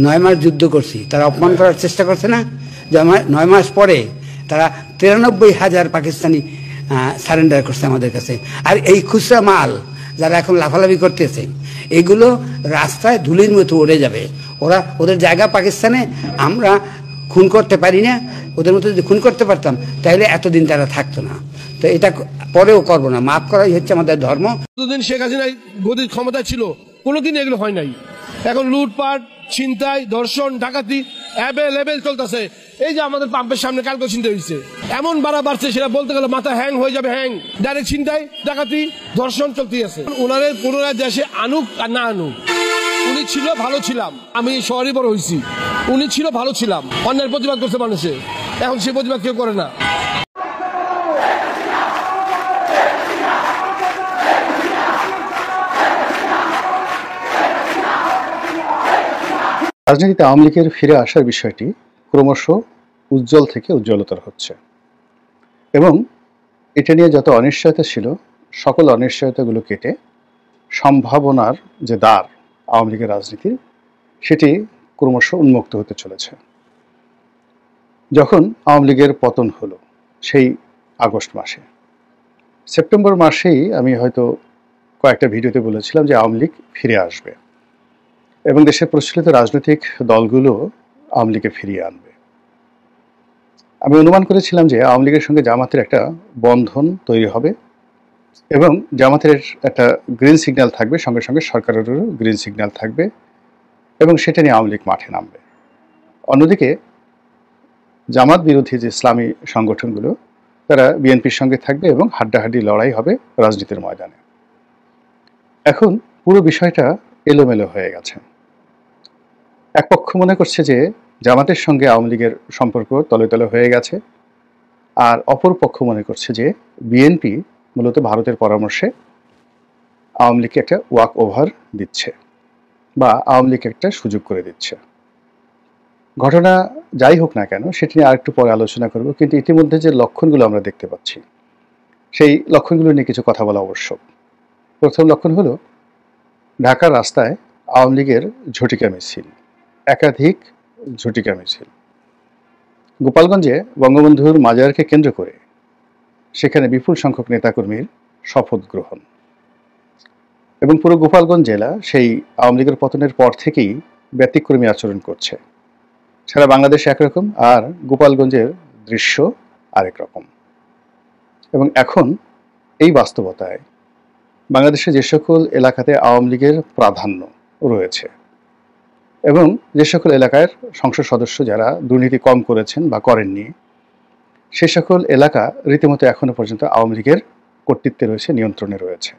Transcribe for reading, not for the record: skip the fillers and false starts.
9 মাস যুদ্ধ করছি, তারা অপমান করার চেষ্টা করছে না? যে 9 মাস পরে তারা 93,000 পাকিস্তানি সারেন্ডার করছে আমাদের কাছে। আর এই খুচরা মাল যারা এখন লাফালাফি করতেছে, এগুলো রাস্তায় ধুলির মতো উড়ে যাবে। ওদের জায়গা পাকিস্তানে, আমরা খুন করতে পারি না। ওদের মতো যদি খুন করতে পারতাম তাহলে এতদিন তারা থাকতো না। তো এটা পরেও করবো না, মাফ করাই হচ্ছে আমাদের ধর্ম। যতদিন শেখ হাসিনা গদির ক্ষমতা ছিল কোনোদিন এগুলো হয় নাই। এখন লুটপাট, ছিনতাই, ধর্ষণ, ডাকাতি অ্যাভেলেবেল চলতেছে। এই যে আমাদের পাম্পের সামনে কালকে ছিনতাই হয়েছে, এমন বাড়া বাড়ছে সেটা বলতে গেলে মাথা হ্যাং হয়ে যাবে। ডাইরেক্ট ছিনতাই, ডাকাতি, ধর্ষণ চলতেই আছে। ওনারে পুনরায় দেশে আনুক আর না আনুক, উনি ছিল ভালো ছিলাম, আমি শহরে বড় হয়েছি, উনি ছিল ভালো ছিলাম, অন্যের প্রতিবাদ করছে মানুষে, এখন সে প্রতিবাদ কেউ করে না। রাজনীতিতে আওয়ামী লীগের ফিরে আসার বিষয়টি ক্রমশ উজ্জ্বল থেকে উজ্জ্বলতর হচ্ছে এবং এটা নিয়ে যত অনিশ্চয়তা ছিল সকল অনিশ্চয়তাগুলো কেটে সম্ভাবনার যে দ্বার আওয়ামী লীগের রাজনীতির, সেটি ক্রমশ উন্মুক্ত হতে চলেছে। যখন আওয়ামী লীগের পতন হলো সেই আগস্ট মাসে, সেপ্টেম্বর মাসেই আমি হয়তো কয়েকটা ভিডিওতে বলেছিলাম যে আওয়ামী লীগ ফিরে আসবে এবং দেশের প্রচলিত রাজনৈতিক দলগুলো আওয়ামী লীগকে ফিরিয়ে আনবে। আমি অনুমান করেছিলাম যে আওয়ামী লীগের সঙ্গে জামাতের একটা বন্ধন তৈরি হবে এবং জামাতের একটা গ্রিন সিগন্যাল থাকবে, সঙ্গে সঙ্গে সরকারেরও গ্রিন সিগন্যাল থাকবে এবং সেটা নিয়ে আওয়ামী লীগ মাঠে নামবে। অন্যদিকে জামাত বিরোধী যে ইসলামী সংগঠনগুলো, তারা বিএনপির সঙ্গে থাকবে এবং হাড্ডাহাড্ডি লড়াই হবে রাজনীতির ময়দানে। এখন পুরো বিষয়টা এলোমেলো হয়ে গেছে। এক পক্ষ মনে করছে যে জামাতের সঙ্গে আওয়ামী লীগের সম্পর্ক তলে তলে হয়ে গেছে, আর অপর পক্ষ মনে করছে যে বিএনপি মূলত ভারতের পরামর্শে আওয়ামী লীগকে একটা ওয়াক ওভার দিচ্ছে বা আওয়ামী লীগকে একটা সুযোগ করে দিচ্ছে। ঘটনা যাই হোক না কেন সেটি নিয়ে আরেকটু পরে আলোচনা করব, কিন্তু ইতিমধ্যে যে লক্ষণগুলো আমরা দেখতে পাচ্ছি সেই লক্ষণগুলো নিয়ে কিছু কথা বলা আবশ্যক। প্রথম লক্ষণ হলো ঢাকার রাস্তায় আওয়ামী লীগের ঝটিকা মিছিল, একাধিক ঝটিকা মিছিল। গোপালগঞ্জে বঙ্গবন্ধুর মাজারকে কেন্দ্র করে সেখানে বিপুল সংখ্যক নেতাকর্মীর শপথ গ্রহণ এবং পুরো গোপালগঞ্জ জেলা সেই আওয়ামী লীগের পতনের পর থেকেই ব্যতিক্রমী আচরণ করছে। সারা বাংলাদেশে একরকম আর গোপালগঞ্জের দৃশ্য আরেক রকম। এবং এখন এই বাস্তবতায় বাংলাদেশে যে সকল এলাকাতে আওয়ামী লীগের প্রাধান্য রয়েছে এবং যে সকল এলাকার সংসদ সদস্য যারা দুর্নীতি কম করেছেন বা করেননি, সে সকল এলাকা রীতিমতো এখনো পর্যন্ত আওয়ামী লীগের কর্তৃত্বে রয়েছে, নিয়ন্ত্রণে রয়েছে।